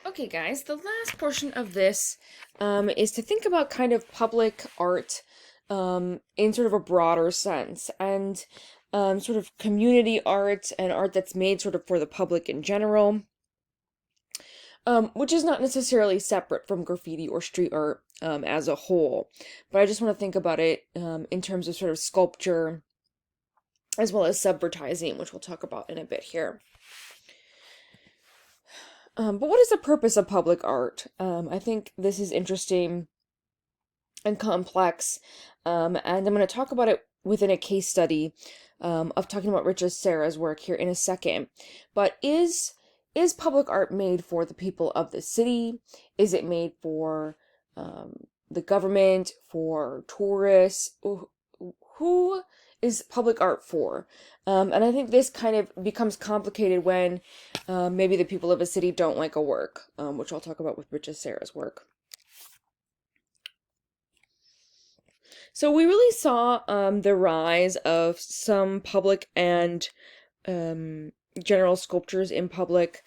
Okay, guys, the last portion of this is to think about kind of public art in sort of a broader sense, and sort of community art and art that's made sort of for the public in general, which is not necessarily separate from graffiti or street art as a whole. But I just want to think about it in terms of sort of sculpture as well as subvertising, which we'll talk about in a bit here. But what is the purpose of public art? I think this is interesting and complex, and I'm going to talk about it within a case study of talking about Richard Serra's work here in a second. But is public art made for the people of the city? Is it made for the government, for tourists? Who is public art for? And I think this kind of becomes complicated when maybe the people of a city don't like a work, which I'll talk about with Richard Serra's work. So we really saw the rise of some public and general sculptures in public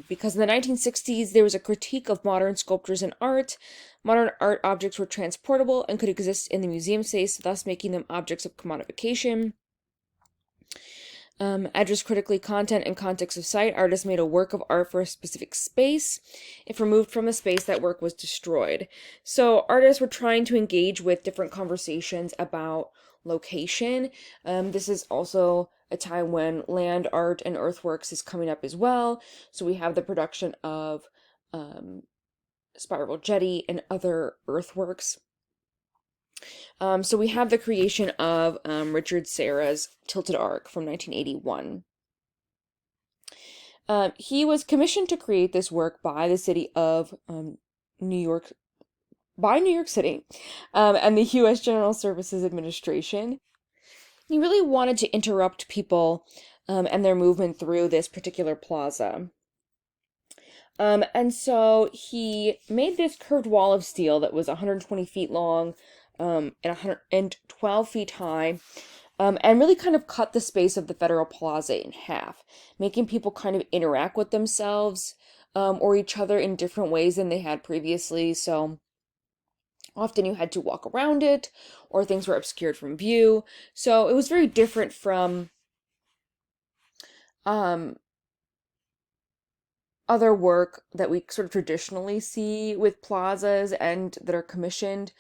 because in the 1960s there was a critique of modern sculptures and art. Modern art objects were transportable and could exist in the museum space, thus making them objects of commodification. Address critically content and context of site. Artists made a work of art for a specific space. If removed from a space, that work was destroyed. So artists were trying to engage with different conversations about location. This is also a time when land art and earthworks is coming up as well. So we have the production of spiral jetty and other earthworks. So we have the creation of Richard Serra's Tilted Arc from 1981. He was commissioned to create this work by the city of New York City and the U.S. General Services Administration. He really wanted to interrupt people and their movement through this particular plaza. And so he made this curved wall of steel that was 120 feet long, and 112 feet high, and really kind of cut the space of the Federal Plaza in half, making people kind of interact with themselves or each other in different ways than they had previously. So often you had to walk around it, or things were obscured from view. So it was very different from other work that we sort of traditionally see with plazas and that are commissioned.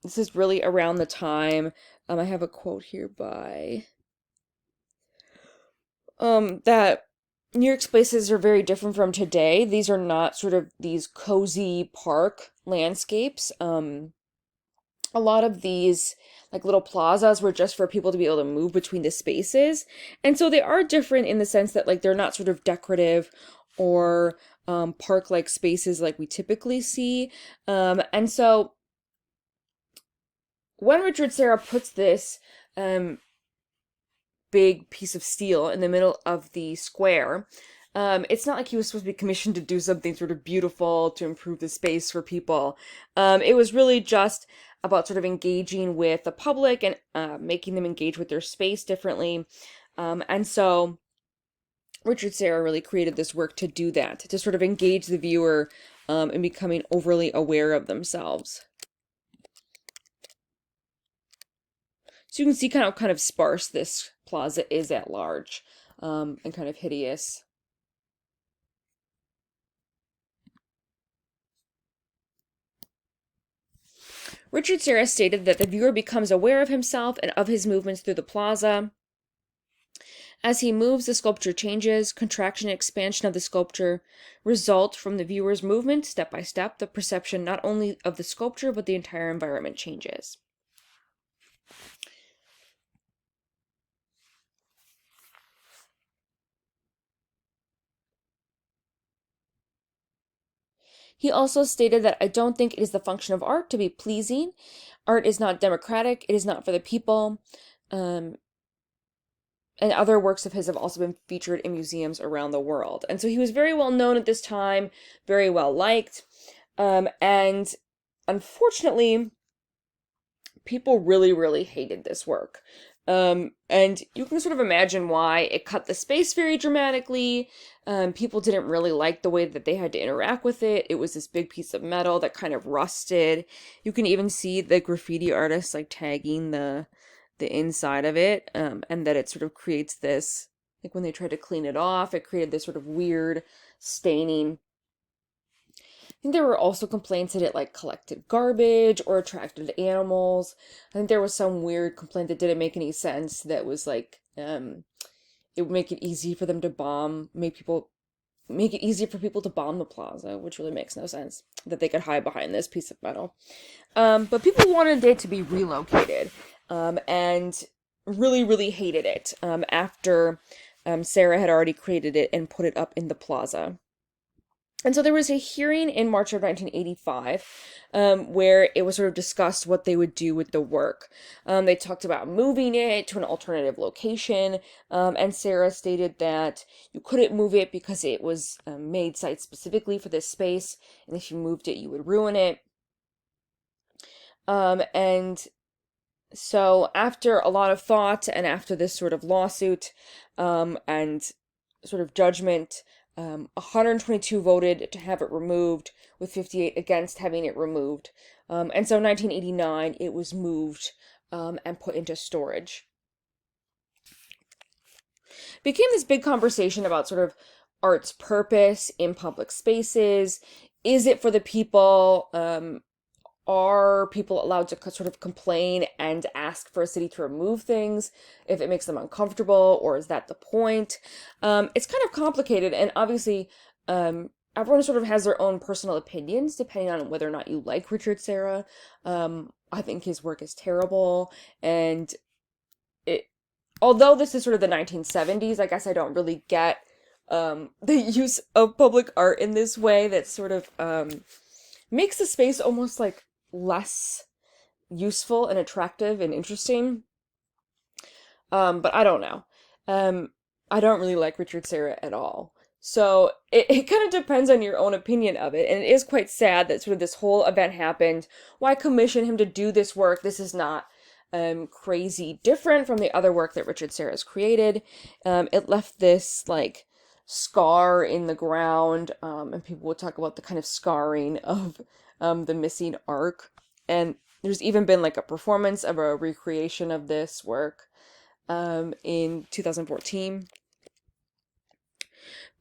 This is really around the time, I have a quote here by, that New York's places are very different from today. These are not sort of these cozy park landscapes. A lot of these like little plazas were just for people to be able to move between the spaces. And so they are different in the sense that like they're not sort of decorative or park-like spaces like we typically see. And so when Richard Serra puts this big piece of steel in the middle of the square, it's not like he was supposed to be commissioned to do something sort of beautiful to improve the space for people. It was really just about sort of engaging with the public and making them engage with their space differently. And so Richard Serra really created this work to do that, to sort of engage the viewer in becoming overly aware of themselves. So you can see kind of sparse this plaza is at large, and kind of hideous. Richard Serra stated that the viewer becomes aware of himself and of his movements through the plaza. As he moves, the sculpture changes. Contraction and expansion of the sculpture result from the viewer's movement. Step by step, the perception not only of the sculpture, but the entire environment changes. He also stated that I don't think it is the function of art to be pleasing. Art is not democratic. It is not for the people. And other works of his have also been featured in museums around the world. And so he was very well known at this time, very well liked. And unfortunately, people really, really hated this work. And you can sort of imagine why. It cut the space very dramatically. People didn't really like the way that they had to interact with it. It was this big piece of metal that kind of rusted. You can even see the graffiti artists like tagging the inside of it, and that it sort of creates this, like when they tried to clean it off, it created this sort of weird staining. I think there were also complaints that it like collected garbage or attracted animals. I think there was some weird complaint that didn't make any sense that was like it would make it easy for them to bomb, make it easier for people to bomb the plaza, which really makes no sense that they could hide behind this piece of metal. But people wanted it to be relocated, and really, really hated it after Sarah had already created it and put it up in the plaza. And so there was a hearing in March of 1985 where it was sort of discussed what they would do with the work. They talked about moving it to an alternative location, and Sarah stated that you couldn't move it because it was made site specifically for this space, and if you moved it, you would ruin it. And so after a lot of thought and after this sort of lawsuit and sort of judgment, 122 voted to have it removed, with 58 against having it removed. And so in 1989, it was moved and put into storage. Became this big conversation about sort of art's purpose in public spaces. Is it for the people? Are people allowed to sort of complain and ask for a city to remove things if it makes them uncomfortable, or is that the point? It's kind of complicated, and obviously everyone sort of has their own personal opinions depending on whether or not you like Richard Serra. I think his work is terrible, and although this is sort of the 1970s, I guess I don't really get the use of public art in this way that sort of makes the space almost like less useful and attractive and interesting. But I don't know. I don't really like Richard Serra at all. So it kind of depends on your own opinion of it. And it is quite sad that sort of this whole event happened. Why commission him to do this work? This is not crazy different from the other work that Richard Serra has created. It left this like scar in the ground, and people would talk about the kind of scarring of the missing arc. And there's even been like a performance of a recreation of this work in 2014.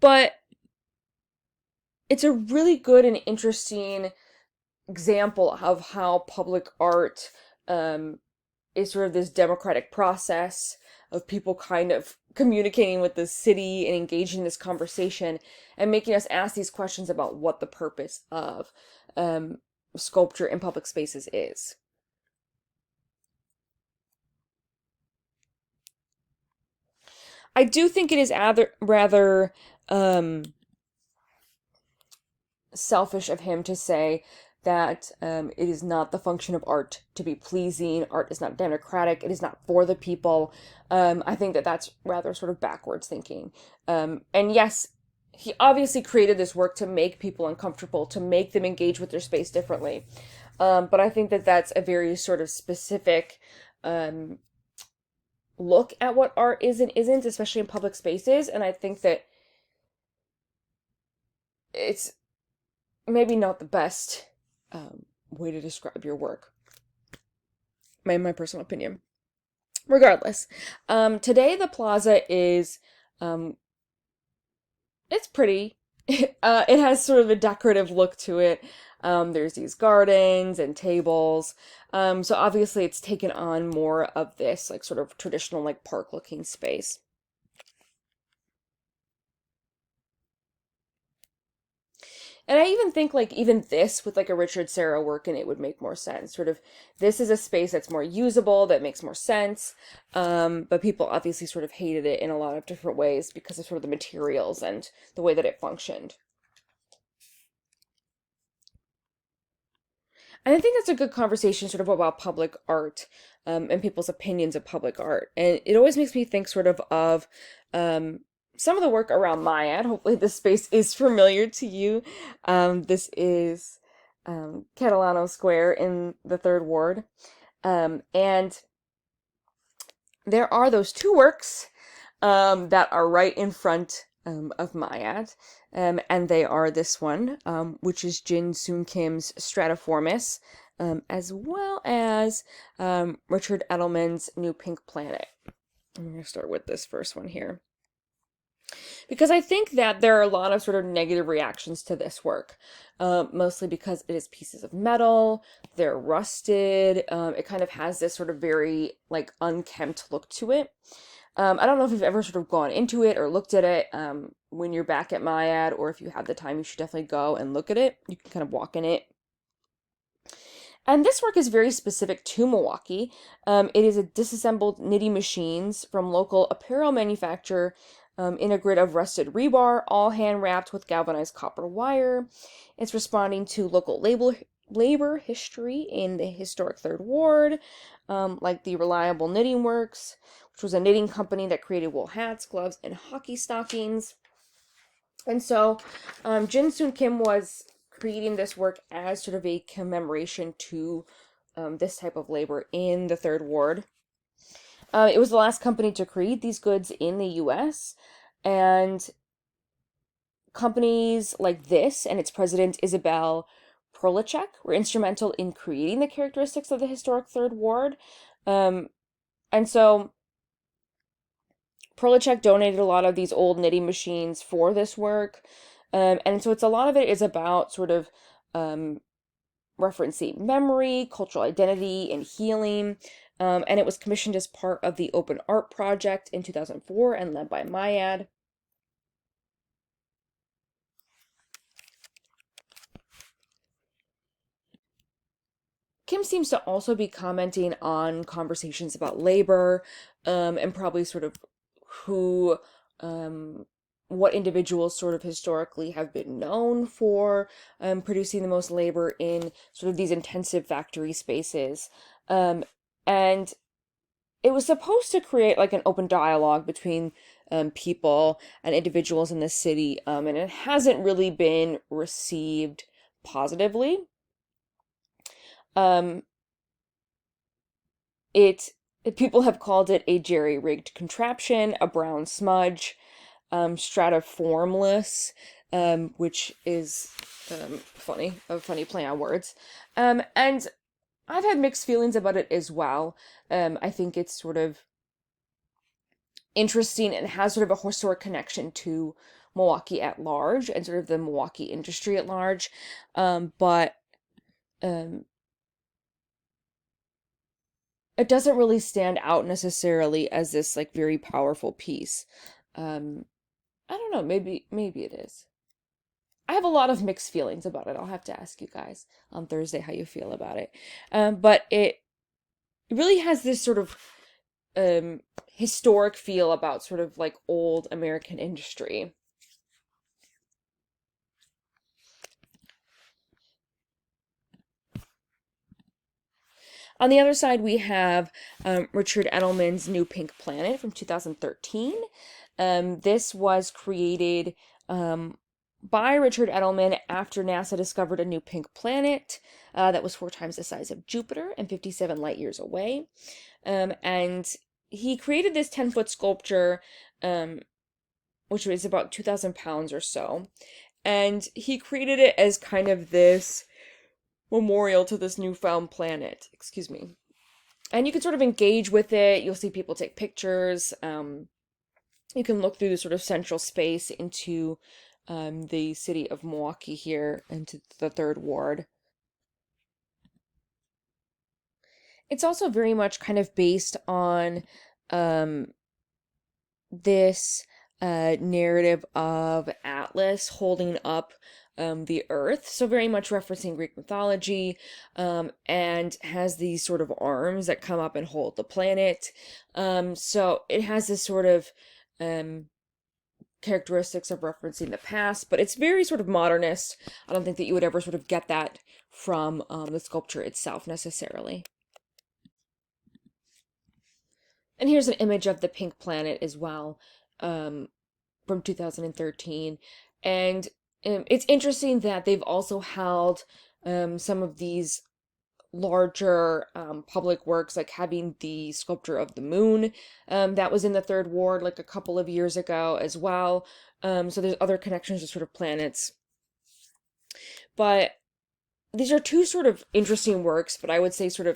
But it's a really good and interesting example of how public art is sort of this democratic process of people kind of communicating with the city and engaging in this conversation and making us ask these questions about what the purpose of sculpture in public spaces is. I do think it is rather selfish of him to say that it is not the function of art to be pleasing. Art is not democratic. It is not for the people. I think that that's rather sort of backwards thinking. And yes, he obviously created this work to make people uncomfortable, to make them engage with their space differently. But I think that that's a very sort of specific look at what art is and isn't, especially in public spaces. And I think that it's maybe not the best way to describe your work. My personal opinion. Regardless, today the plaza is, it's pretty. It has sort of a decorative look to it. There's these gardens and tables. So obviously it's taken on more of this like sort of traditional like park looking space. And I even think like even this with like a Richard Serra work in it would make more sense. Sort of this is a space that's more usable, that makes more sense. But people obviously sort of hated it in a lot of different ways because of sort of the materials and the way that it functioned. And I think that's a good conversation sort of about public art and people's opinions of public art. And it always makes me think sort of some of the work around my ad. Hopefully this space is familiar to you. This is Catalano Square in the 3rd Ward. And there are those two works that are right in front of Mayad, and they are this one, which is Jin Soon Kim's Stratiformis, as well as Richard Edelman's New Pink Planet. I'm going to start with this first one here, because I think that there are a lot of sort of negative reactions to this work, mostly because it is pieces of metal, they're rusted, it kind of has this sort of very like unkempt look to it. I don't know if you've ever sort of gone into it or looked at it when you're back at Mayad, or if you have the time, you should definitely go and look at it. You can kind of walk in it. And this work is very specific to Milwaukee. It is a disassembled knitting machines from local apparel manufacturer in a grid of rusted rebar, all hand wrapped with galvanized copper wire. It's responding to local labor history in the historic Third Ward, like the Reliable Knitting Works, which was a knitting company that created wool hats, gloves, and hockey stockings. And so Jin Soon Kim was creating this work as sort of a commemoration to this type of labor in the Third Ward. It was the last company to create these goods in the US, and companies like this and its president, Isabel Prolichek, were instrumental in creating the characteristics of the historic Third Ward. And so Prolichek donated a lot of these old knitting machines for this work. And so a lot of it is about sort of referencing memory, cultural identity, and healing. And it was commissioned as part of the Open Art Project in 2004 and led by Mayad. Kim seems to also be commenting on conversations about labor, and probably sort of who, what individuals sort of historically have been known for producing the most labor in sort of these intensive factory spaces. And it was supposed to create like an open dialogue between people and individuals in the city, and it hasn't really been received positively. People have called it a jerry-rigged contraption, a brown smudge, stratiformless, which is a funny play on words. And I've had mixed feelings about it as well. I think it's sort of interesting and has sort of a historic connection to Milwaukee at large and sort of the Milwaukee industry at large. But it doesn't really stand out necessarily as this like very powerful piece. I don't know, maybe it is. I have a lot of mixed feelings about it. I'll have to ask you guys on Thursday how you feel about it. But it really has this sort of historic feel about sort of like old American industry. On the other side, we have Richard Edelman's New Pink Planet from 2013. This was created by Richard Edelman after NASA discovered a new pink planet that was 4 times the size of Jupiter and 57 light years away. And he created this 10-foot sculpture, which was about 2,000 pounds or so. And he created it as kind of this memorial to this newfound planet. Excuse me. And you can sort of engage with it. You'll see people take pictures. You can look through the sort of central space into the city of Milwaukee here, into the Third Ward. It's also very much kind of based on this narrative of Atlas holding up the earth, so very much referencing Greek mythology, and has these sort of arms that come up and hold the planet. So it has this sort of characteristics of referencing the past, but it's very sort of modernist. I don't think that you would ever sort of get that from the sculpture itself necessarily. And here's an image of the pink planet as well, from 2013. And it's interesting that they've also held some of these larger public works, like having the sculpture of the moon that was in the Third Ward like a couple of years ago as well. So there's other connections to sort of planets. But these are two sort of interesting works, but I would say sort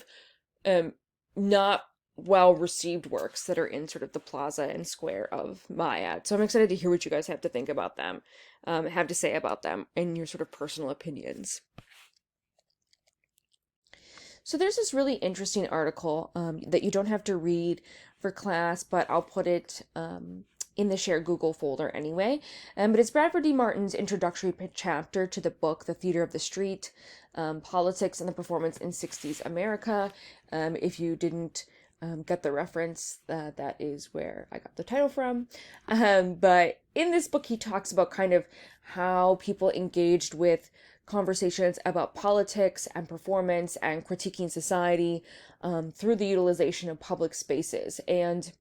of not well received works that are in sort of the plaza and square of Maya. So I'm excited to hear what you guys have to think about them, have to say about them, and your sort of personal opinions. So there's this really interesting article that you don't have to read for class, but I'll put it in the shared Google folder anyway. But it's Bradford D. Martin's introductory chapter to the book, The Theater of the Street, Politics and the Performance in 60s America. If you didn't get the reference, that is where I got the title from. But in this book, he talks about kind of how people engaged with conversations about politics and performance and critiquing society through the utilization of public spaces. And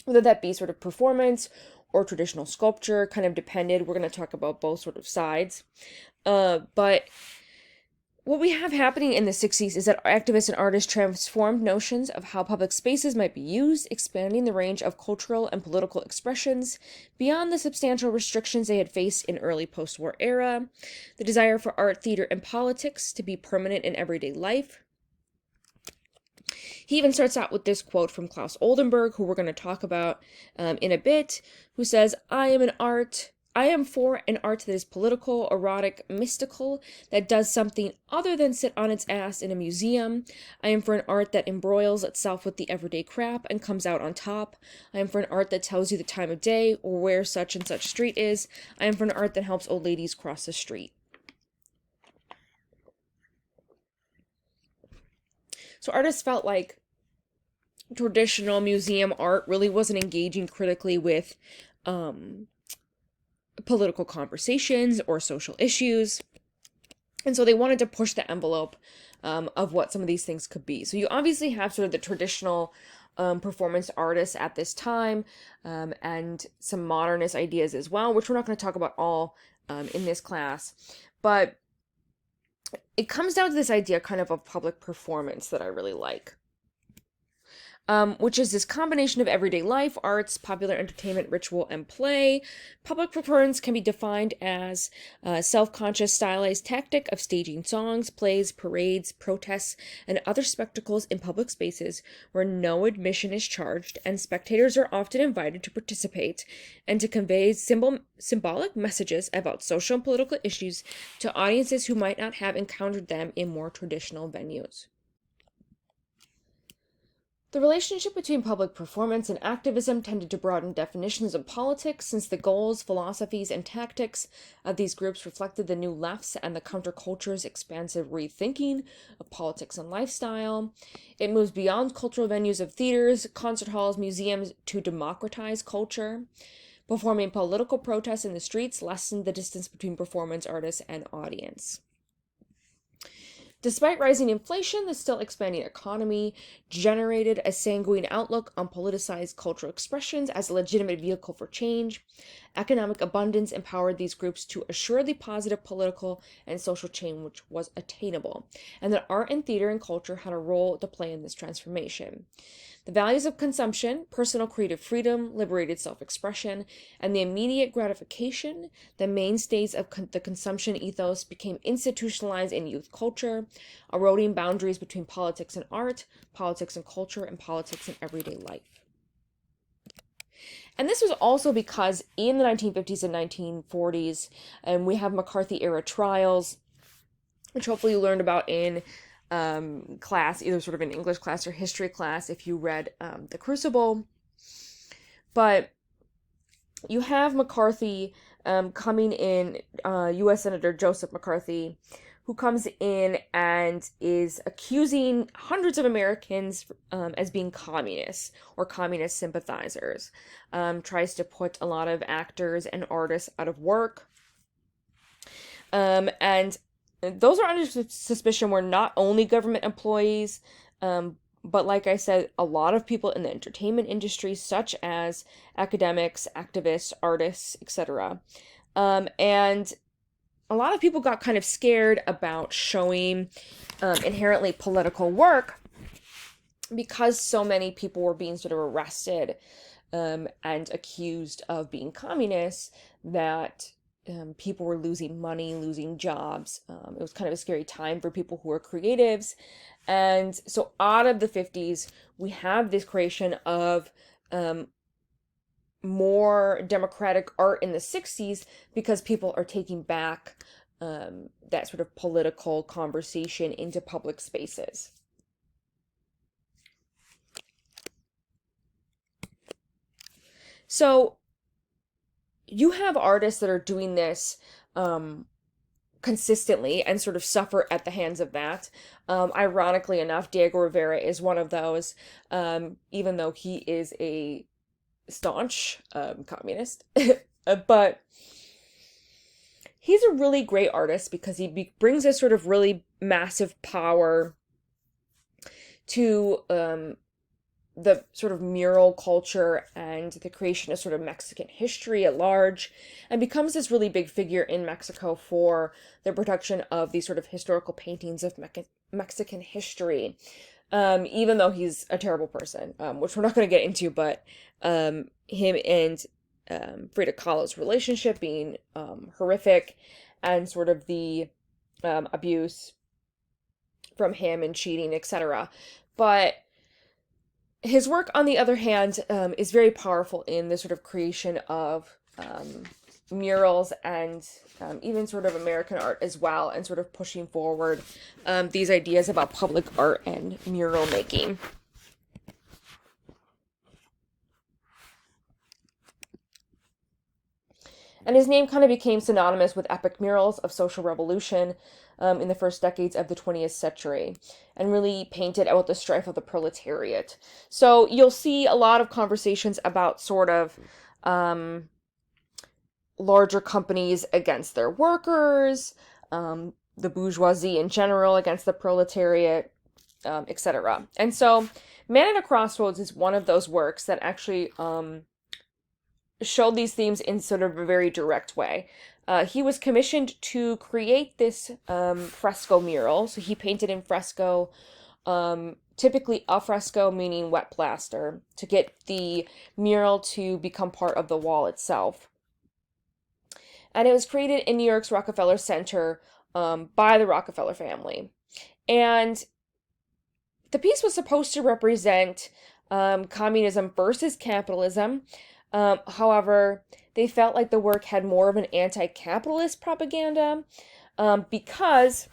whether that be sort of performance or traditional sculpture, kind of depended. We're going to talk about both sort of sides. But what we have happening in the 60s is that activists and artists transformed notions of how public spaces might be used, expanding the range of cultural and political expressions beyond the substantial restrictions they had faced in early post-war era. The desire for art, theater, and politics to be permanent in everyday life. He even starts out with this quote from Klaus Oldenburg, who we're going to talk about in a bit, who says, I am for an art that is political, erotic, mystical, that does something other than sit on its ass in a museum. I am for an art that embroils itself with the everyday crap and comes out on top. I am for an art that tells you the time of day or where such and such street is. I am for an art that helps old ladies cross the street. So artists felt like traditional museum art really wasn't engaging critically with political conversations or social issues. And so they wanted to push the envelope of what some of these things could be. So you obviously have sort of the traditional performance artists at this time and some modernist ideas as well, which we're not going to talk about all in this class. But it comes down to this idea kind of public performance that I really like. Which is this combination of everyday life, arts, popular entertainment, ritual, and play. Public performance can be defined as a self-conscious stylized tactic of staging songs, plays, parades, protests, and other spectacles in public spaces where no admission is charged and spectators are often invited to participate and to convey symbolic messages about social and political issues to audiences who might not have encountered them in more traditional venues. The relationship between public performance and activism tended to broaden definitions of politics, since the goals, philosophies, and tactics of these groups reflected the New Left's and the counterculture's expansive rethinking of politics and lifestyle. It moves beyond cultural venues of theaters, concert halls, museums to democratize culture. Performing political protests in the streets lessened the distance between performance artists and audience. Despite rising inflation, the still expanding economy generated a sanguine outlook on politicized cultural expressions as a legitimate vehicle for change. Economic abundance empowered these groups to assure the positive political and social change which was attainable, and that art and theater and culture had a role to play in this transformation. The values of consumption, personal creative freedom, liberated self-expression, and the immediate gratification, the mainstays of the consumption ethos, became institutionalized in youth culture, eroding boundaries between politics and art, politics and culture, and politics and everyday life. And this was also because in the 1950s and 1940s, we have McCarthy-era trials, which hopefully you learned about in class, either sort of an English class or history class if you read The Crucible. But you have McCarthy coming in, U.S. Senator Joseph McCarthy, who comes in and is accusing hundreds of Americans as being communists or communist sympathizers, tries to put a lot of actors and artists out of work. And those are under suspicion were not only government employees, but like I said, a lot of people in the entertainment industry, such as academics, activists, artists, etc. And a lot of people got kind of scared about showing inherently political work because so many people were being sort of arrested and accused of being communists, that people were losing money, losing jobs. It was kind of a scary time for people who were creatives. And so out of the 50s, we have this creation of more democratic art in the 60s because people are taking back that sort of political conversation into public spaces. So you have artists that are doing this consistently and sort of suffer at the hands of that. Ironically enough, Diego Rivera is one of those, even though he is a staunch communist. But he's a really great artist because he brings a sort of really massive power to the sort of mural culture and the creation of sort of Mexican history at large, and becomes this really big figure in Mexico for the production of these sort of historical paintings of Mexican history, even though he's a terrible person, which we're not going to get into, but him and Frida Kahlo's relationship being horrific, and sort of the abuse from him and cheating, etc. But his work, on the other hand, is very powerful in the sort of creation of murals and even sort of American art as well, and sort of pushing forward these ideas about public art and mural making. And his name kind of became synonymous with epic murals of social revolution in the first decades of the 20th century, and really painted out the strife of the proletariat. So you'll see a lot of conversations about sort of larger companies against their workers, the bourgeoisie in general against the proletariat, etc. And so Man at a Crossroads is one of those works that actually showed these themes in sort of a very direct way. He was commissioned to create this fresco mural. So he painted in fresco, typically a fresco, meaning wet plaster, to get the mural to become part of the wall itself. And it was created in New York's Rockefeller Center by the Rockefeller family. And the piece was supposed to represent communism versus capitalism. However, they felt like the work had more of an anti-capitalist propaganda because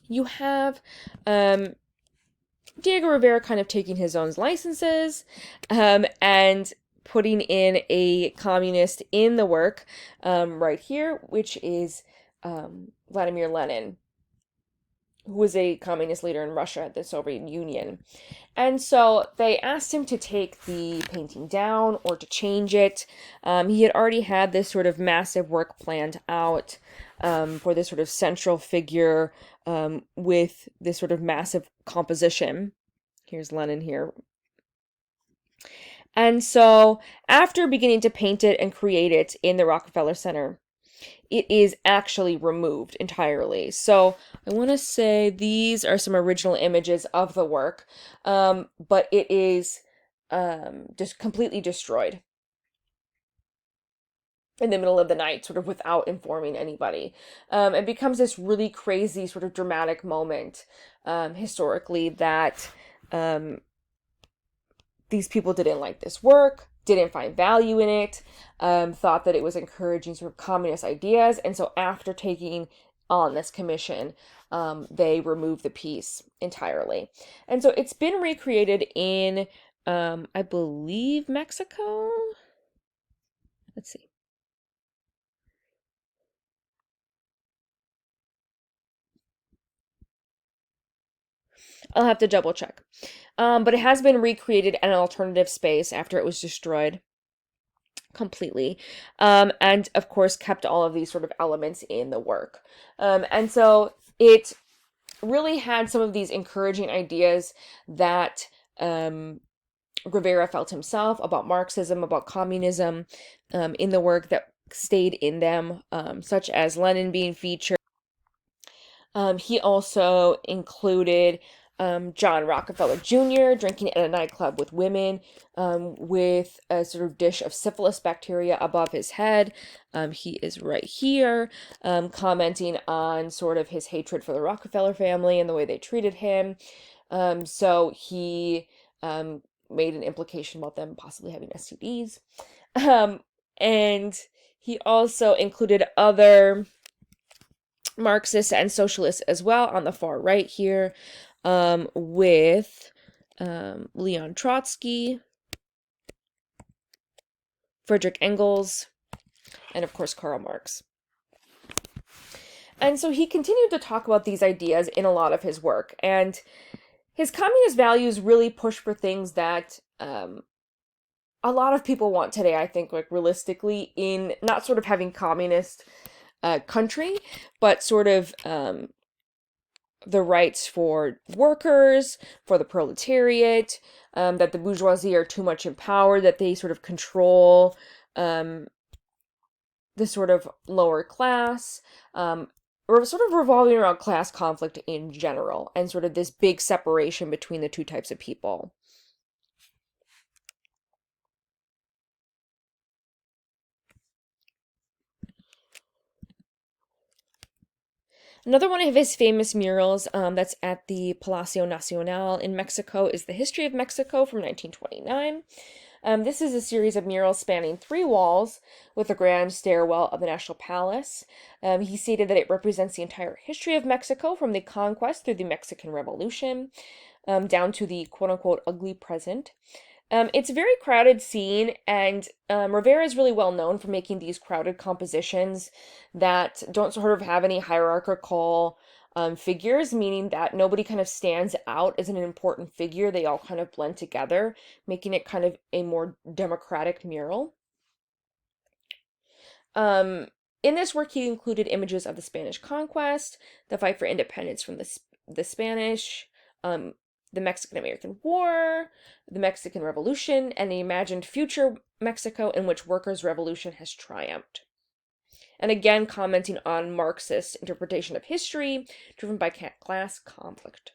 you have Diego Rivera kind of taking his own licenses and putting in a communist in the work right here, which is Vladimir Lenin, who was a communist leader in Russia, the Soviet Union. And so they asked him to take the painting down or to change it. He had already had this sort of massive work planned out for this sort of central figure with this sort of massive composition. Here's Lenin here. And so after beginning to paint it and create it in the Rockefeller Center, it is actually removed entirely. So I want to say these are some original images of the work, but it is just completely destroyed in the middle of the night, sort of without informing anybody. It becomes this really crazy sort of dramatic moment historically that these people didn't like this work, didn't find value in it, thought that it was encouraging sort of communist ideas. And so after taking on this commission, they removed the piece entirely. And so it's been recreated in, I believe, Mexico. Let's see. I'll have to double check. But it has been recreated in an alternative space after it was destroyed completely, and of course kept all of these sort of elements in the work. And so it really had some of these encouraging ideas that Rivera felt himself about Marxism, about communism in the work, that stayed in them, such as Lenin being featured. He also included John Rockefeller Jr. drinking at a nightclub with women, with a sort of dish of syphilis bacteria above his head. He is right here, commenting on sort of his hatred for the Rockefeller family and the way they treated him. So he made an implication about them possibly having STDs. And he also included other Marxists and socialists as well on the far right here, with Leon Trotsky, Friedrich Engels, and of course Karl Marx. And so he continued to talk about these ideas in a lot of his work, and his communist values really push for things that a lot of people want today, I think, like realistically, in not sort of having communist country, but sort of the rights for workers, for the proletariat, that the bourgeoisie are too much empowered, that they sort of control the sort of lower class, or sort of revolving around class conflict in general, and sort of this big separation between the two types of people. Another one of his famous murals that's at the Palacio Nacional in Mexico is The History of Mexico from 1929. This is a series of murals spanning 3 walls with a grand stairwell of the National Palace. He stated that it represents the entire history of Mexico from the conquest through the Mexican Revolution, down to the quote-unquote ugly present. It's a very crowded scene, and Rivera is really well known for making these crowded compositions that don't sort of have any hierarchical figures, meaning that nobody kind of stands out as an important figure. They all kind of blend together, making it kind of a more democratic mural. In this work, he included images of the Spanish conquest, the fight for independence from the Spanish, the Mexican-American War, the Mexican Revolution, and the imagined future Mexico in which workers' revolution has triumphed. And again, commenting on Marxist interpretation of history driven by class conflict.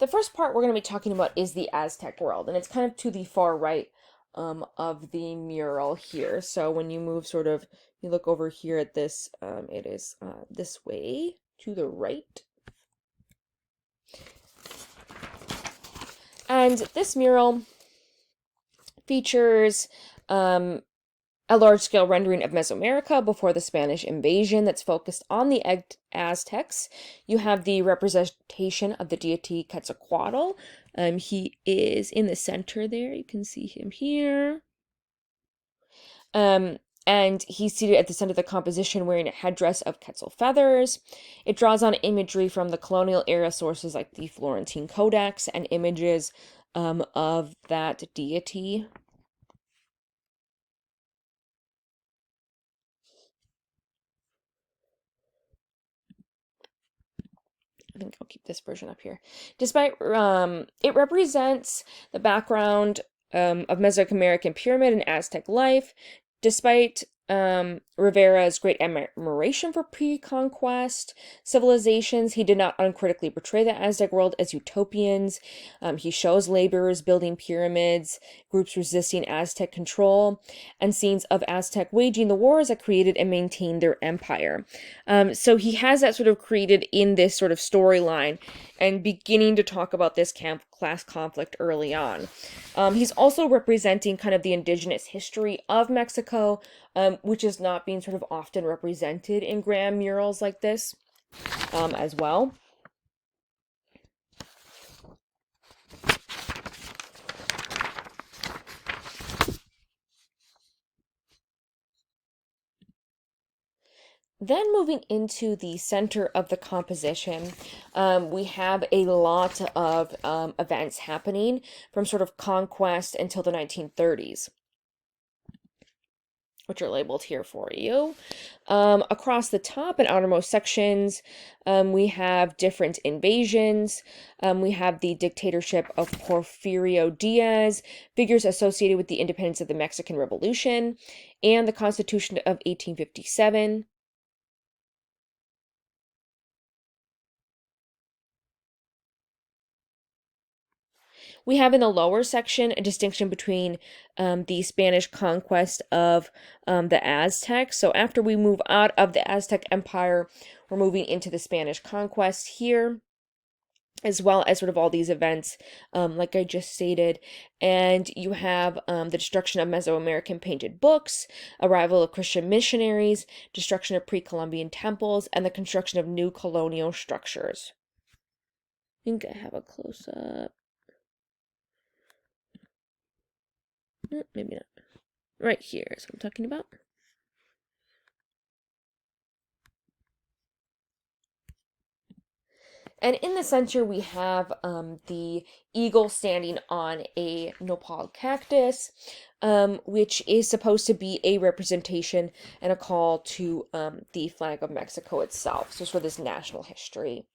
The first part we're going to be talking about is the Aztec world, and it's kind of to the far right of the mural here. So when you move sort of, you look over here at this, it is this way to the right. And this mural features a large-scale rendering of Mesoamerica before the Spanish invasion that's focused on the Aztecs. You have the representation of the deity Quetzalcoatl. He is in the center there. You can see him here. And he's seated at the center of the composition wearing a headdress of quetzal feathers. It draws on imagery from the colonial era sources like the Florentine Codex and images of that deity. I think I'll keep this version up here. Despite, it represents the background of Mesoamerican pyramid and Aztec life. Despite Rivera's great admiration for pre-conquest civilizations, he did not uncritically portray the Aztec world as utopians. He shows laborers building pyramids, groups resisting Aztec control, and scenes of Aztec waging the wars that created and maintained their empire. So he has that sort of created in this sort of storyline and beginning to talk about this class conflict early on. He's also representing kind of the indigenous history of Mexico, which is not being sort of often represented in grand murals like this as well. Then moving into the center of the composition, we have a lot of events happening from sort of conquest until the 1930s. which are labeled here for you. Across the top and outermost sections, we have different invasions. We have the dictatorship of Porfirio Diaz, figures associated with the independence of the Mexican Revolution, and the Constitution of 1857. We have in the lower section a distinction between the Spanish conquest of the Aztecs. So after we move out of the Aztec Empire, we're moving into the Spanish conquest here, as well as sort of all these events, like I just stated. And you have the destruction of Mesoamerican painted books, arrival of Christian missionaries, destruction of pre-Columbian temples, and the construction of new colonial structures. I think I have a close-up. Maybe not. Right here is what I'm talking about. And in the center, we have the eagle standing on a nopal cactus, which is supposed to be a representation and a call to the flag of Mexico itself. So for this national history.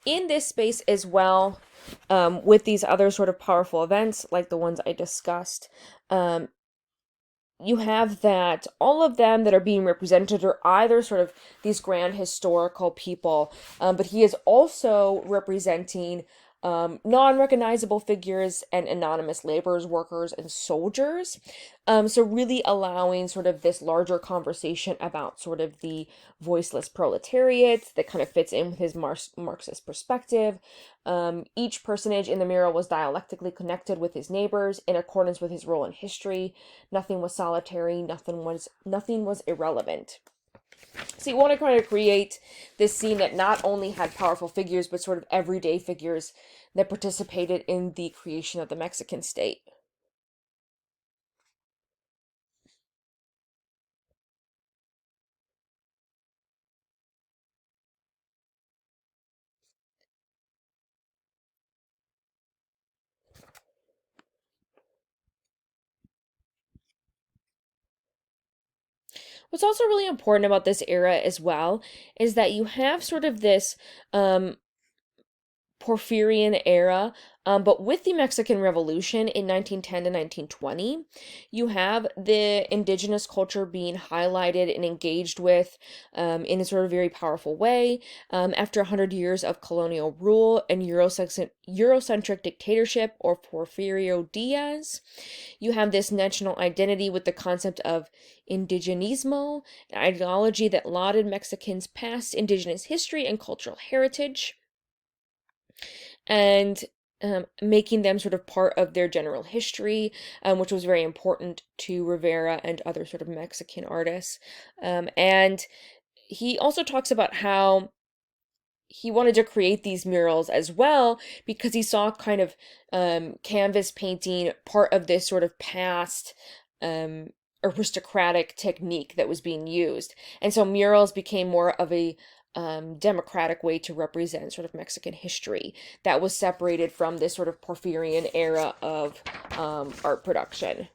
In this space as well, with these other sort of powerful events, like the ones I discussed, you have that all of them that are being represented are either sort of these grand historical people, but he is also representing non-recognizable figures and anonymous laborers, workers, and soldiers. So really allowing sort of this larger conversation about sort of the voiceless proletariat that kind of fits in with his Marxist perspective. Each personage in the mural was dialectically connected with his neighbors in accordance with his role in history. Nothing was solitary, nothing was irrelevant. So you want to kind of create this scene that not only had powerful figures, but sort of everyday figures that participated in the creation of the Mexican state. What's also really important about this era as well is that you have sort of this Porfirian era, but with the Mexican Revolution in 1910 to 1920, you have the indigenous culture being highlighted and engaged with in a sort of very powerful way. After 100 years of colonial rule and Eurocentric dictatorship or Porfirio Diaz, you have this national identity with the concept of indigenismo, an ideology that lauded Mexicans' past indigenous history and cultural heritage, and making them sort of part of their general history, which was very important to Rivera and other sort of Mexican artists. And he also talks about how he wanted to create these murals as well because he saw kind of canvas painting part of this sort of past aristocratic technique that was being used. And so murals became more of a democratic way to represent sort of Mexican history that was separated from this sort of Porfirian era of art production.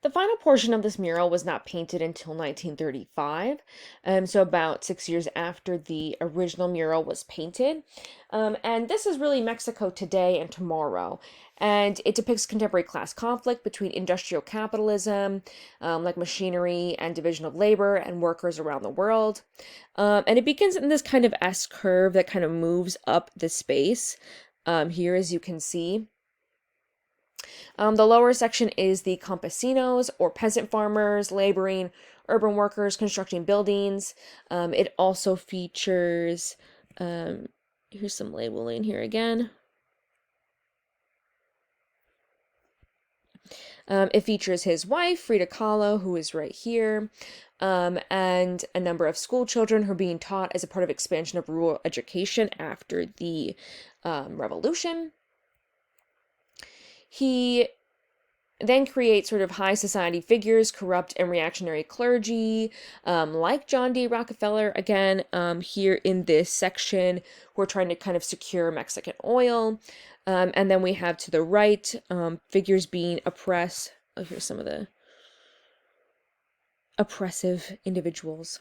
The final portion of this mural was not painted until 1935, so about 6 years after the original mural was painted. And this is really Mexico today and tomorrow. And it depicts contemporary class conflict between industrial capitalism, like machinery and division of labor, and workers around the world. And it begins in this kind of S curve that kind of moves up the space, here as you can see. The lower section is the campesinos, or peasant farmers, laboring, urban workers, constructing buildings. It also features, here's some labeling here again. It features his wife, Frida Kahlo, who is right here, and a number of school children who are being taught as a part of expansion of rural education after the revolution. He then create sort of high society figures, corrupt and reactionary clergy, like John D. Rockefeller. Again, here in this section, we're trying to kind of secure Mexican oil. And then we have to the right, figures being oppressed. Oh, here's some of the oppressive individuals.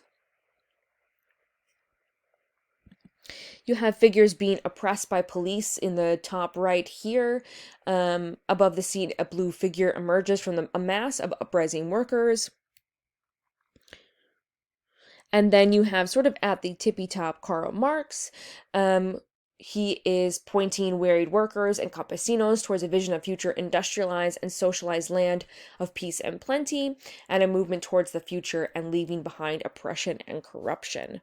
You have figures being oppressed by police in the top right here. Above the scene, a blue figure emerges from a mass of uprising workers. And then you have sort of at the tippy top Karl Marx. He is pointing wearied workers and campesinos towards a vision of future industrialized and socialized land of peace and plenty, and a movement towards the future and leaving behind oppression and corruption.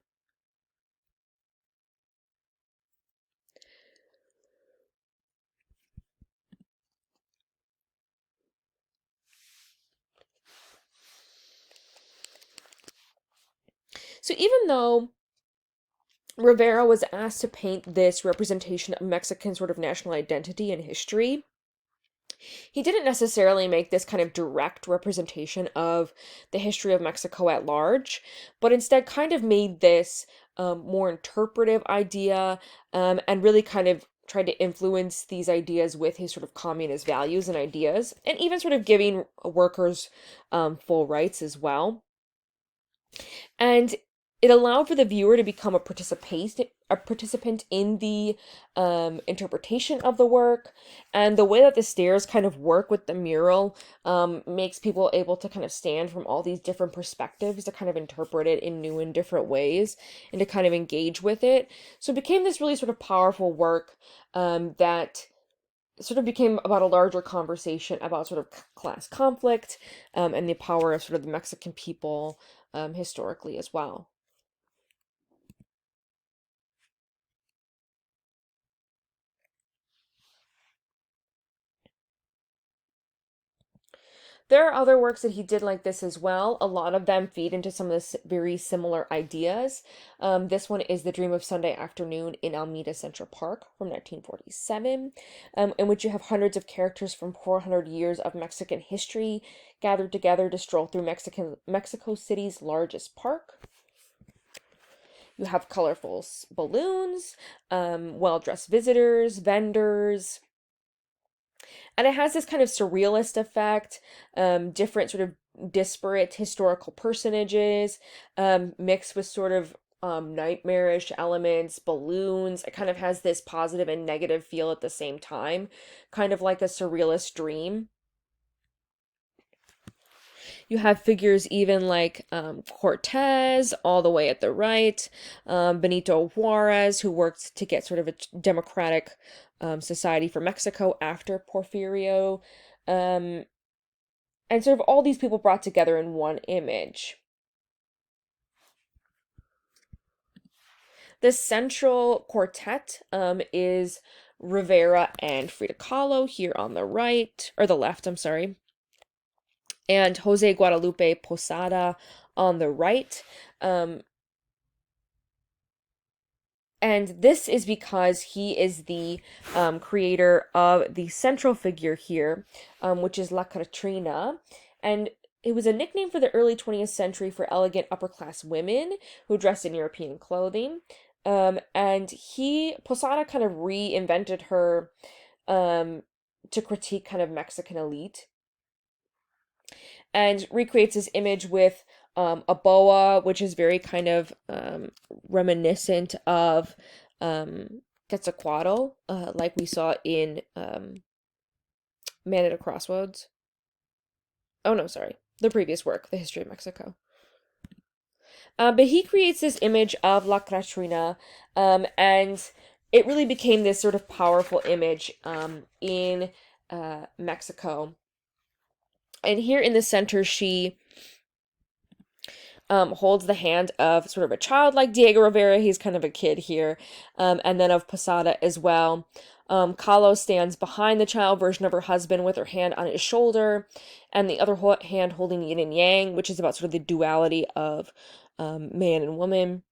So even though Rivera was asked to paint this representation of Mexican sort of national identity and history, he didn't necessarily make this kind of direct representation of the history of Mexico at large, but instead kind of made this more interpretive idea, and really kind of tried to influence these ideas with his sort of communist values and ideas, and even sort of giving workers full rights as well. And it allowed for the viewer to become a participant in the interpretation of the work. And the way that the stairs kind of work with the mural makes people able to kind of stand from all these different perspectives to kind of interpret it in new and different ways and to kind of engage with it. So it became this really sort of powerful work that sort of became about a larger conversation about sort of class conflict, and the power of sort of the Mexican people historically as well. There are other works that he did like this as well. A lot of them feed into some of the very similar ideas. This one is The Dream of Sunday Afternoon in Alameda Central Park from 1947, in which you have hundreds of characters from 400 years of Mexican history gathered together to stroll through Mexico City's largest park. You have colorful balloons, well-dressed visitors, vendors, and it has this kind of surrealist effect, different sort of disparate historical personages, mixed with sort of nightmarish elements, balloons. It kind of has this positive and negative feel at the same time, kind of like a surrealist dream. You have figures even like Cortez, all the way at the right, Benito Juarez, who worked to get sort of a democratic society for Mexico after Porfirio, and sort of all these people brought together in one image. The central quartet is Rivera and Frida Kahlo here on the right, or the left, I'm sorry, and Jose Guadalupe Posada on the right. And this is because he is the creator of the central figure here, which is La Catrina. And it was a nickname for the early 20th century for elegant upper class women who dressed in European clothing. And Posada kind of reinvented her to critique kind of Mexican elite, and recreates this image with a boa, which is very kind of reminiscent of Quetzalcoatl, like we saw in Man at a Crossroads. Oh no, sorry, the previous work, The History of Mexico. But he creates this image of La Catrina, and it really became this sort of powerful image in Mexico. And here in the center, she holds the hand of sort of a child like Diego Rivera. He's kind of a kid here. And then of Posada as well. Kahlo stands behind the child version of her husband with her hand on his shoulder and the other hand holding yin and yang, which is about sort of the duality of man and woman.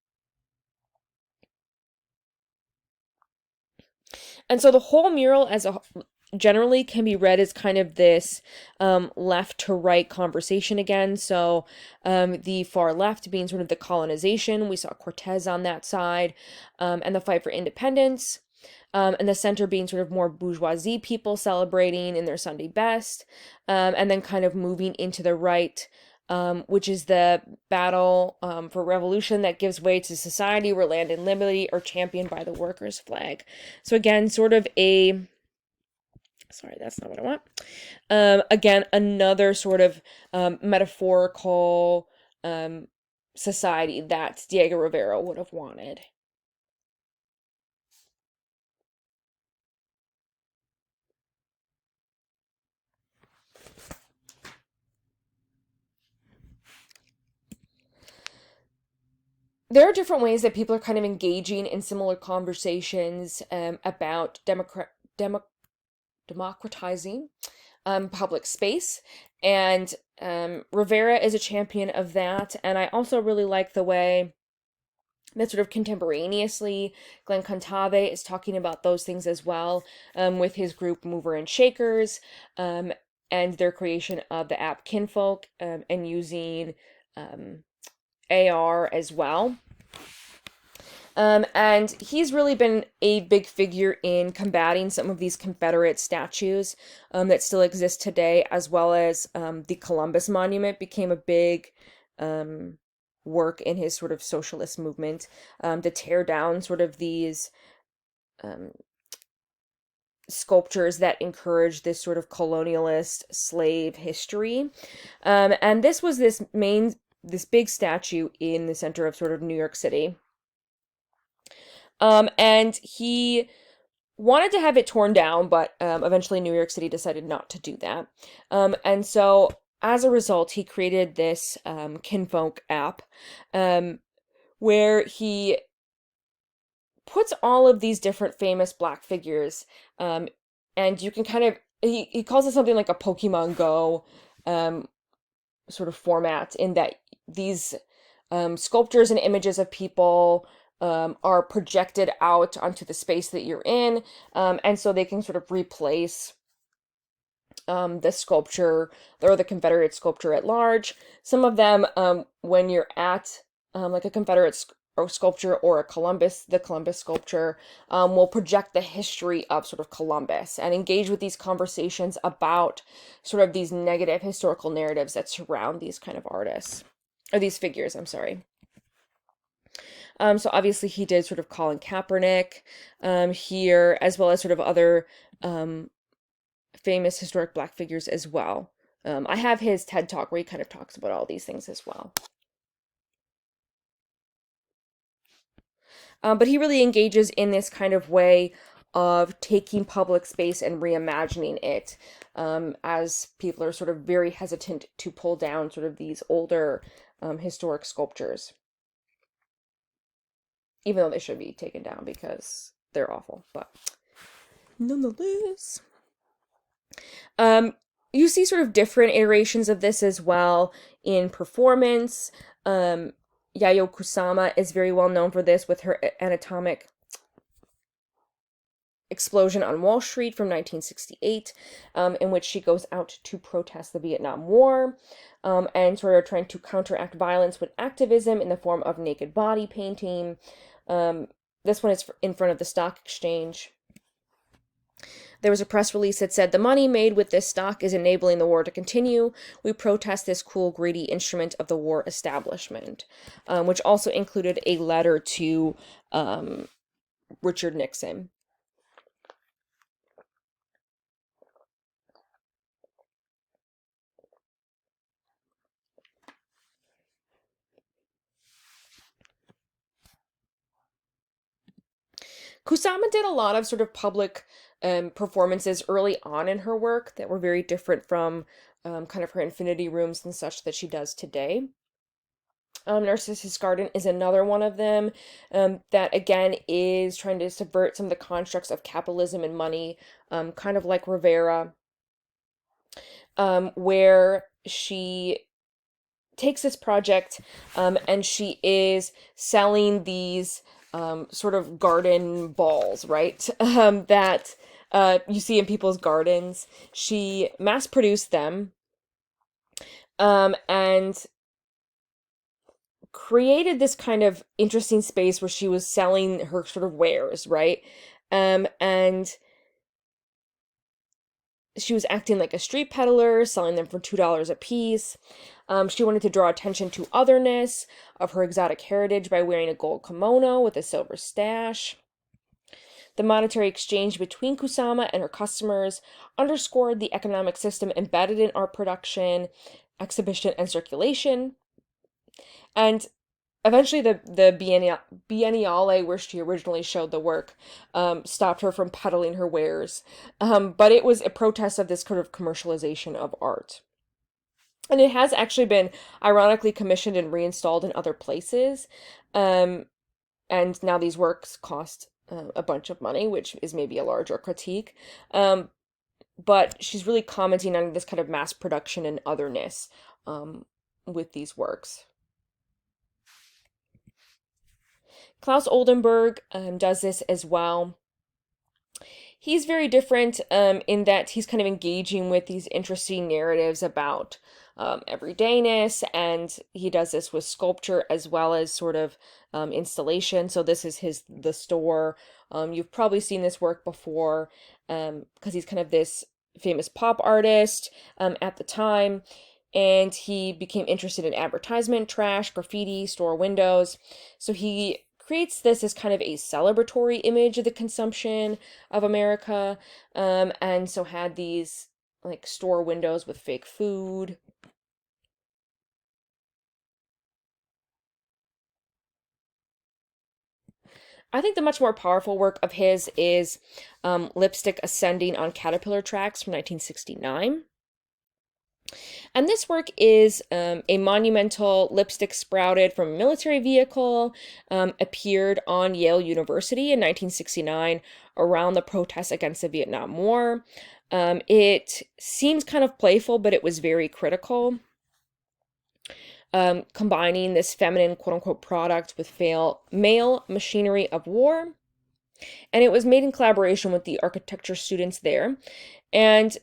And so the whole mural generally can be read as kind of this left to right conversation again. So the far left being sort of the colonization, we saw Cortez on that side, and the fight for independence. And the center being sort of more bourgeoisie people celebrating in their Sunday best, and then kind of moving into the right, which is the battle for revolution that gives way to society where land and liberty are championed by the workers' flag. So again, sort of a sorry, that's not what I want. Again, another sort of metaphorical society that Diego Rivera would have wanted. There are different ways that people are kind of engaging in similar conversations about democratizing public space. And Rivera is a champion of that. And I also really like the way that sort of contemporaneously Glenn Contave is talking about those things as well, with his group Mover and Shakers, and their creation of the app Kinfolk, and using AR as well. And he's really been a big figure in combating some of these Confederate statues that still exist today, as well as the Columbus Monument became a big work in his sort of socialist movement, to tear down sort of these sculptures that encourage this sort of colonialist slave history. And this was this big statue in the center of sort of New York City. And he wanted to have it torn down, but eventually New York City decided not to do that. And so as a result, he created this Kinfolk app, where he puts all of these different famous Black figures, and you can kind of, he calls it something like a Pokemon Go sort of format, in that these sculptures and images of people are projected out onto the space that you're in, and so they can sort of replace the sculpture or the Confederate sculpture at large. Some of them, when you're at like a Confederate sculpture or the Columbus sculpture, will project the history of sort of Columbus and engage with these conversations about sort of these negative historical narratives that surround these kind of artists, or these figures, I'm sorry. So obviously he did sort of Colin Kaepernick here, as well as sort of other famous historic Black figures as well. I have his TED Talk where he kind of talks about all these things as well. But he really engages in this kind of way of taking public space and reimagining it, as people are sort of very hesitant to pull down sort of these older historic sculptures, even though they should be taken down because they're awful, but nonetheless. You see sort of different iterations of this as well in performance. Yayoi Kusama is very well known for this with her anatomic explosion on Wall Street from 1968, in which she goes out to protest the Vietnam War, and sort of trying to counteract violence with activism in the form of naked body painting. This one is in front of the stock exchange. There was a press release that said, "The money made with this stock is enabling the war to continue. We protest this cool, greedy instrument of the war establishment," which also included a letter to Richard Nixon. Kusama did a lot of sort of public performances early on in her work that were very different from kind of her infinity rooms and such that she does today. Narcissus Garden is another one of them, that again is trying to subvert some of the constructs of capitalism and money, kind of like Rivera, where she takes this project and she is selling these sort of garden balls, right? That you see in people's gardens. She mass produced them, and created this kind of interesting space where she was selling her sort of wares, right? And she was acting like a street peddler, selling them for $2 a piece. She wanted to draw attention to otherness of her exotic heritage by wearing a gold kimono with a silver stash. The monetary exchange between Kusama and her customers underscored the economic system embedded in art production, exhibition, and circulation. And eventually, the Biennale, where she originally showed the work, stopped her from peddling her wares. But it was a protest of this kind of commercialization of art. And it has actually been ironically commissioned and reinstalled in other places. And now these works cost a bunch of money, which is maybe a larger critique. But she's really commenting on this kind of mass production and otherness with these works. Klaus Oldenburg does this as well. He's very different in that he's kind of engaging with these interesting narratives about everydayness, and he does this with sculpture as well as sort of installation. So this is the store. You've probably seen this work before because he's kind of this famous pop artist at the time, and he became interested in advertisement, trash, graffiti, store windows. So he creates this as kind of a celebratory image of the consumption of America, and so had these like store windows with fake food. I think the much more powerful work of his is Lipstick Ascending on Caterpillar Tracks from 1969. And this work is a monumental lipstick sprouted from a military vehicle, appeared on Yale University in 1969 around the protests against the Vietnam War. It seems kind of playful, but it was very critical. Combining this feminine quote unquote product with male machinery of war. And it was made in collaboration with the architecture students there. And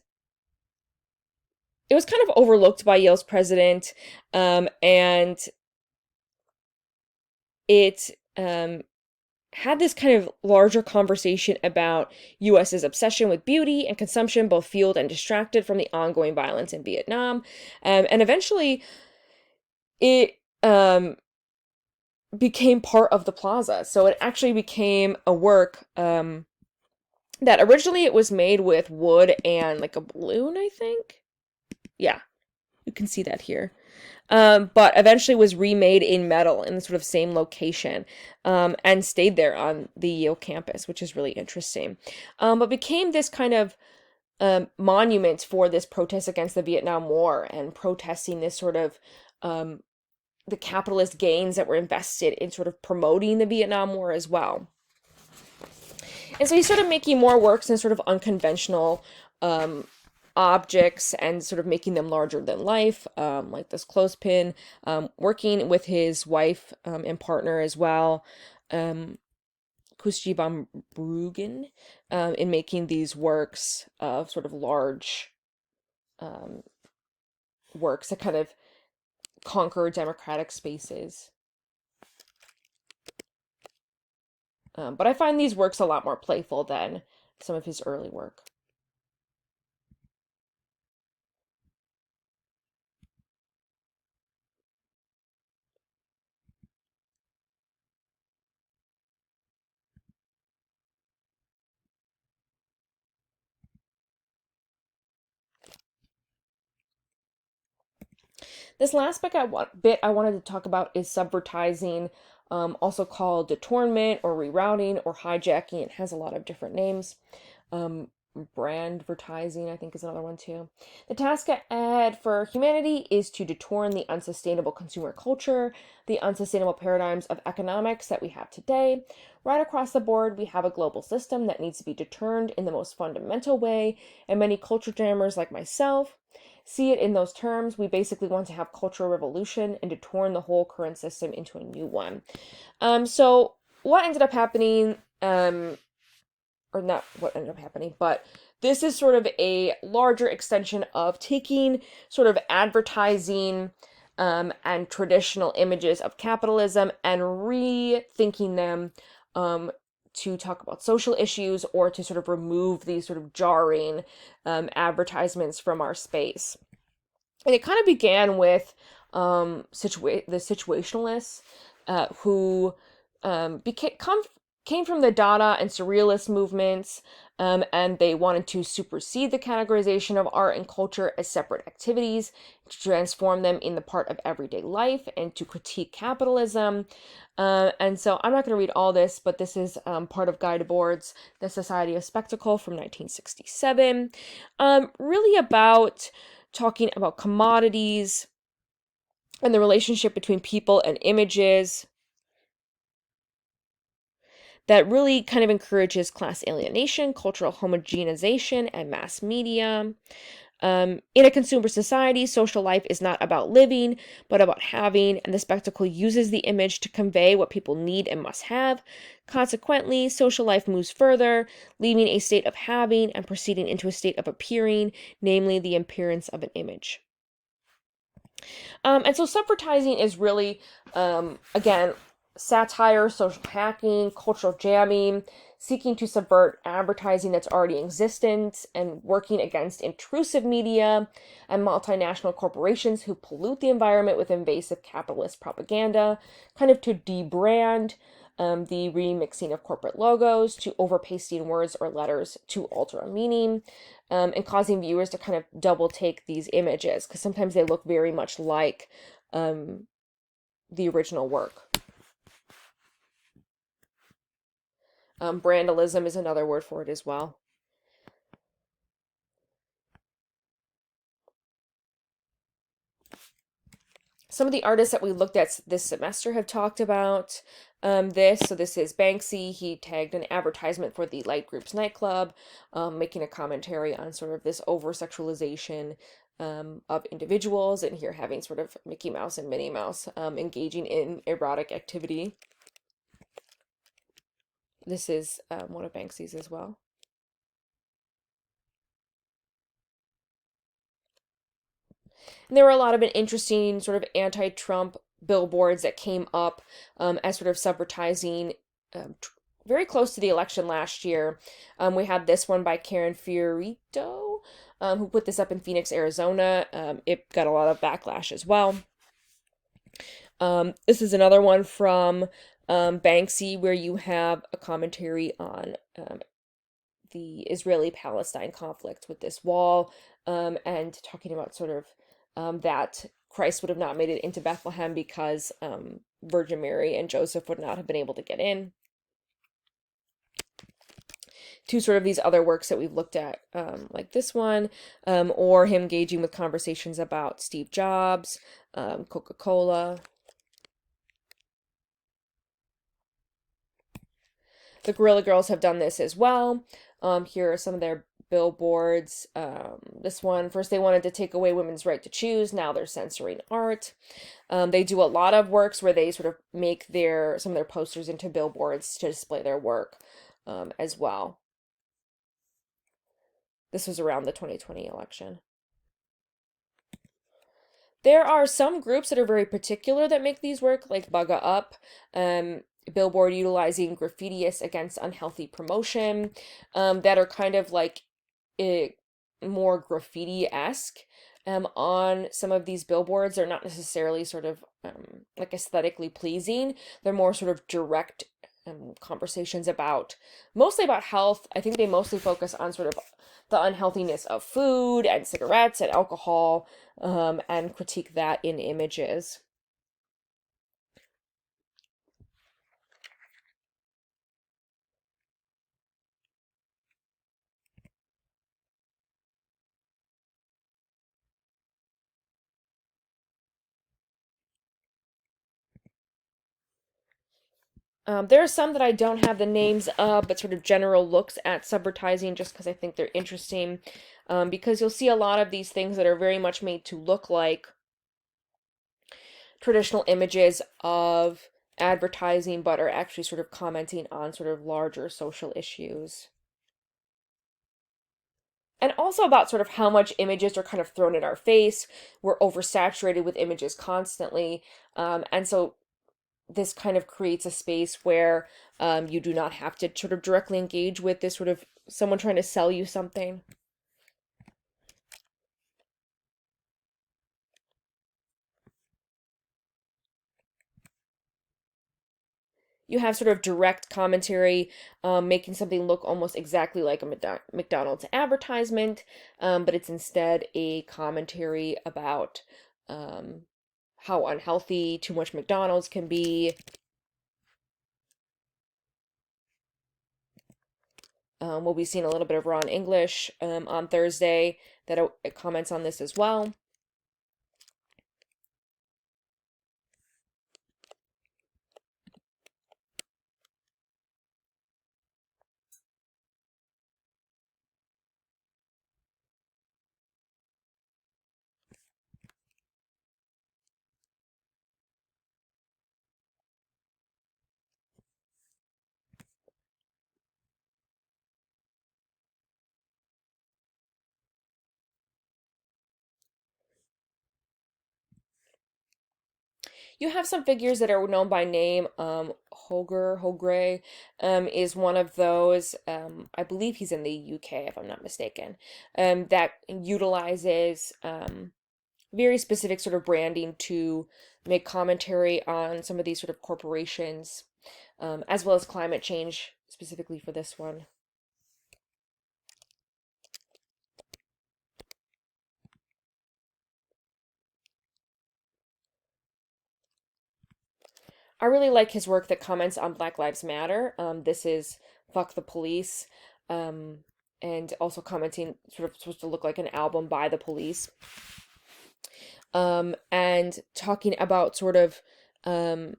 it was kind of overlooked by Yale's president, and it had this kind of larger conversation about US's obsession with beauty and consumption, both fueled and distracted from the ongoing violence in Vietnam. And eventually it became part of the plaza. So it actually became a work that originally it was made with wood and like a balloon, I think. Yeah, you can see that here. But eventually was remade in metal in the sort of same location, and stayed there on the Yale campus, which is really interesting. But became this kind of monument for this protest against the Vietnam War and protesting this sort of the capitalist gains that were invested in sort of promoting the Vietnam War as well. And so he's sort of making more works in sort of unconventional objects and sort of making them larger than life, like this clothespin, working with his wife and partner as well, Kustji van Bruggen, in making these works of sort of large works that kind of conquer democratic spaces. But I find these works a lot more playful than some of his early work. This last bit I wanted to talk about is subvertising, also called detournement or rerouting or hijacking. It has a lot of different names. Brandvertising, I think, is another one too. The task ahead for humanity is to detourn the unsustainable consumer culture, the unsustainable paradigms of economics that we have today. Right across the board, we have a global system that needs to be deterred in the most fundamental way, and many culture jammers like myself see it in those terms. We basically want to have cultural revolution and detourn the whole current system into a new one. So what ended up happening or not what ended up happening, but this is sort of a larger extension of taking sort of advertising and traditional images of capitalism and rethinking them to talk about social issues or to sort of remove these sort of jarring advertisements from our space. And it kind of began with the situationalists who came from the Dada and Surrealist movements, and they wanted to supersede the categorization of art and culture as separate activities, to transform them in the part of everyday life, and to critique capitalism. And so I'm not going to read all this, but this is part of Guy Debord's The Society of Spectacle from 1967, really about talking about commodities and the relationship between people and images that really kind of encourages class alienation, cultural homogenization, and mass media. In a consumer society, social life is not about living, but about having, and the spectacle uses the image to convey what people need and must have. Consequently, social life moves further, leaving a state of having and proceeding into a state of appearing, namely the appearance of an image. And so subvertising is really, again, satire, social hacking, cultural jamming, seeking to subvert advertising that's already existent, and working against intrusive media and multinational corporations who pollute the environment with invasive capitalist propaganda, kind of to debrand the remixing of corporate logos, to overpasting words or letters to alter a meaning, and causing viewers to kind of double take these images because sometimes they look very much like the original work. Brandalism is another word for it as well. Some of the artists that we looked at this semester have talked about this. So this is Banksy. He tagged an advertisement for the Light Groups nightclub, making a commentary on sort of this over-sexualization of individuals, and here having sort of Mickey Mouse and Minnie Mouse engaging in erotic activity. This is one of Banksy's as well. And there were a lot of interesting sort of anti-Trump billboards that came up as sort of subvertising very close to the election last year. We had this one by Karen Fiorito, who put this up in Phoenix, Arizona. It got a lot of backlash as well. This is another one from Banksy, where you have a commentary on the Israeli-Palestine conflict with this wall, and talking about sort of that Christ would have not made it into Bethlehem because Virgin Mary and Joseph would not have been able to get in. To sort of these other works that we've looked at, like this one, or him engaging with conversations about Steve Jobs, Coca-Cola. The Guerrilla Girls have done this as well. Here are some of their billboards. This one, first they wanted to take away women's right to choose. Now they're censoring art. They do a lot of works where they sort of make some of their posters into billboards to display their work as well. This was around the 2020 election. There are some groups that are very particular that make these work, like Bugga Up, Billboard utilizing graffitiists against unhealthy promotion, that are kind of like more graffiti-esque on some of these billboards. They're not necessarily sort of like aesthetically pleasing. They're more sort of direct conversations mostly about health. I think they mostly focus on sort of the unhealthiness of food and cigarettes and alcohol, and critique that in images. There are some that I don't have the names of, but sort of general looks at subvertising just because I think they're interesting. Because you'll see a lot of these things that are very much made to look like traditional images of advertising, but are actually sort of commenting on sort of larger social issues. and also about sort of how much images are kind of thrown in our face. We're oversaturated with images constantly. And so this kind of creates a space where you do not have to sort of directly engage with this sort of someone trying to sell you something. You have sort of direct commentary, making something look almost exactly like a McDonald's advertisement, but it's instead a commentary about how unhealthy too much McDonald's can be. We'll be seeing a little bit of Ron English on Thursday that comments on this as well. You have some figures that are known by name. Holger is one of those. I believe he's in the UK, if I'm not mistaken. That utilizes very specific sort of branding to make commentary on some of these sort of corporations, as well as climate change, specifically for this one. I really like his work that comments on Black Lives Matter. This is Fuck the Police, um, and also commenting sort of supposed to look like an album by the Police, and talking about sort of um,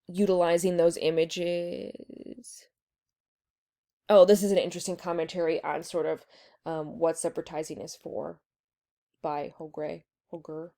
utilizing those images. Oh, this is an interesting commentary on sort of what subvertising is for by Holger.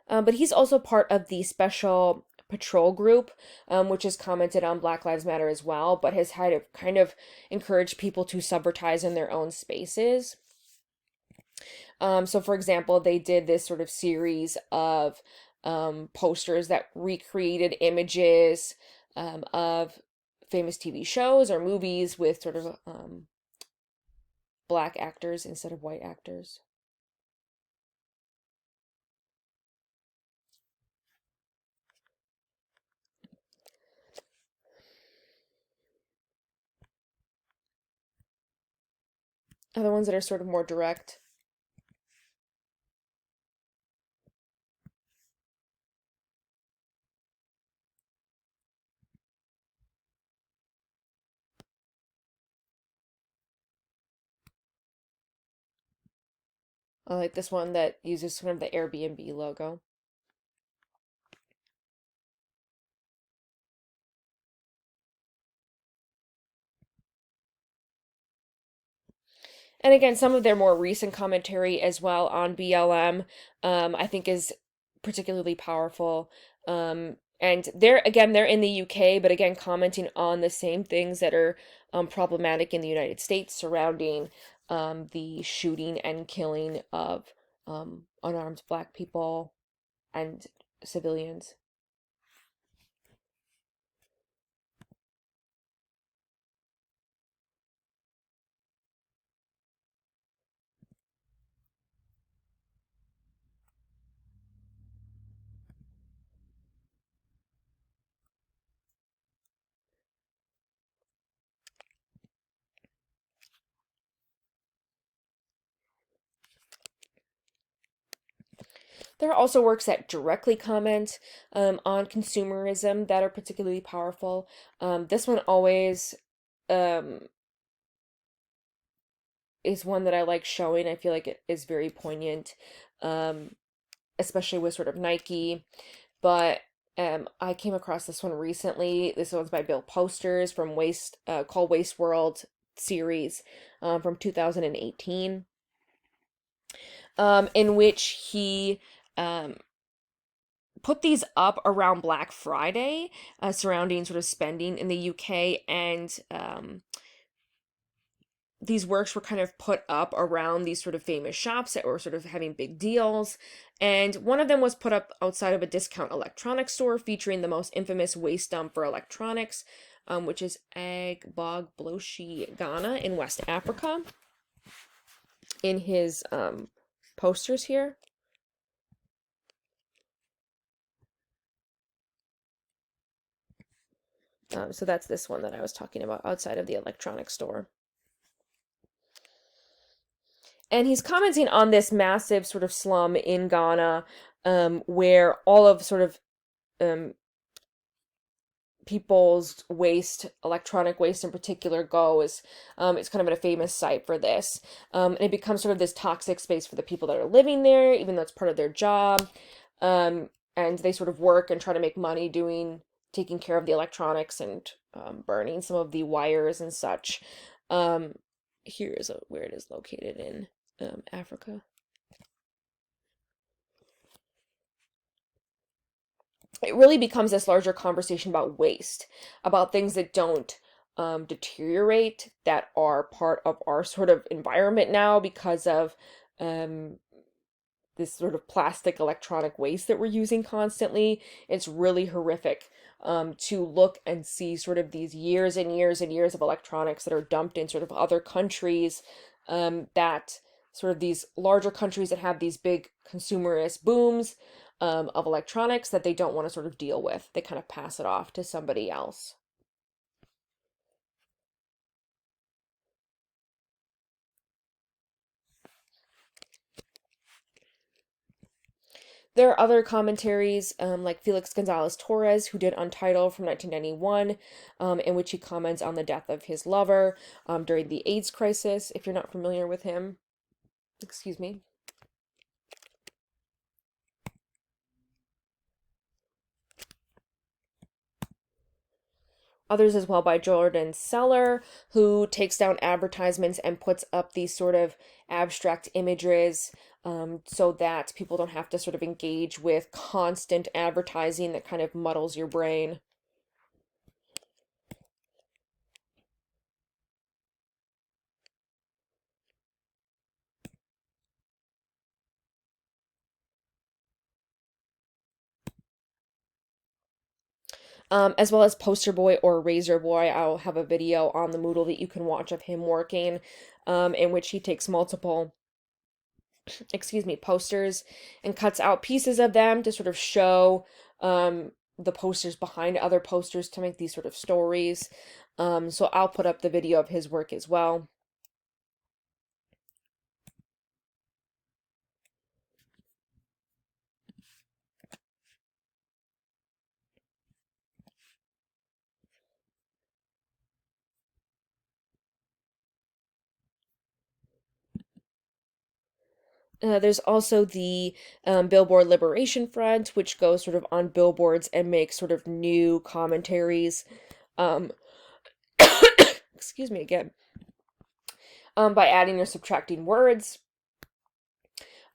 But he's also part of the special patrol group, which has commented on Black Lives Matter as well, but has had to kind of encourage people to subvertise in their own spaces. So, for example, they did this sort of series of posters that recreated images of famous TV shows or movies with sort of black actors instead of white actors. Other ones that are sort of more direct. I like this one that uses sort of the Airbnb logo. And again, some of their more recent commentary as well on BLM, I think is particularly powerful. And they're in the UK, but again, commenting on the same things that are problematic in the United States surrounding the shooting and killing of unarmed black people and civilians. There are also works that directly comment on consumerism that are particularly powerful. This one always um, is one that I like showing. I feel like it is very poignant, um, especially with sort of Nike. But I came across this one recently. This one's by Bill Posters from called Waste World series from 2018, in which he um, put these up around Black Friday, surrounding sort of spending in the UK, and these works were kind of put up around these sort of famous shops that were sort of having big deals. And one of them was put up outside of a discount electronics store featuring the most infamous waste dump for electronics, which is Agbog Bloshi, Ghana in West Africa. In his posters here. So that's this one that I was talking about outside of the electronics store. And he's commenting on this massive sort of slum in Ghana, where all of sort of people's waste, electronic waste in particular, goes. It's kind of a famous site for this. And it becomes sort of this toxic space for the people that are living there, even though it's part of their job. And they sort of work and try to make money taking care of the electronics and burning some of the wires and such. Here is where it is located in Africa. It really becomes this larger conversation about waste, about things that don't deteriorate, that are part of our sort of environment now because of this sort of plastic electronic waste that we're using constantly. It's really horrific to look and see sort of these years and years and years of electronics that are dumped in sort of other countries, that sort of these larger countries that have these big consumerist booms of electronics that they don't want to sort of deal with. They kind of pass it off to somebody else. There are other commentaries, like Felix Gonzalez Torres, who did Untitled from 1991, in which he comments on the death of his lover during the AIDS crisis, if you're not familiar with him. Excuse me. Others as well by Jordan Seller, who takes down advertisements and puts up these sort of abstract images, so that people don't have to sort of engage with constant advertising that kind of muddles your brain. As well as Poster Boy or Razor Boy. I'll have a video on the Moodle that you can watch of him working, in which he takes multiple, posters and cuts out pieces of them to sort of show the posters behind other posters to make these sort of stories. So I'll put up the video of his work as well. There's also the Billboard Liberation Front, which goes sort of on billboards and makes sort of new commentaries. Um, excuse me again. By adding or subtracting words,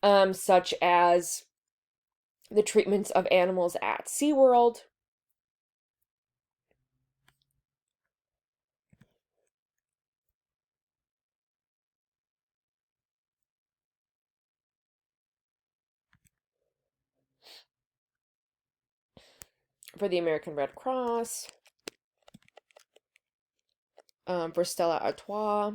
such as the treatments of animals at SeaWorld. For the American Red Cross, for Stella Artois.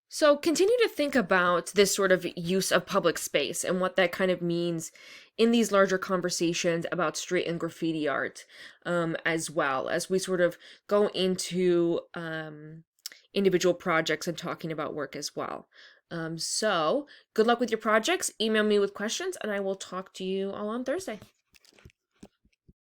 So continue to think about this sort of use of public space and what that kind of means in these larger conversations about street and graffiti art, as well as we sort of go into individual projects and talking about work as well. So good luck with your projects. Email me with questions and I will talk to you all on Thursday.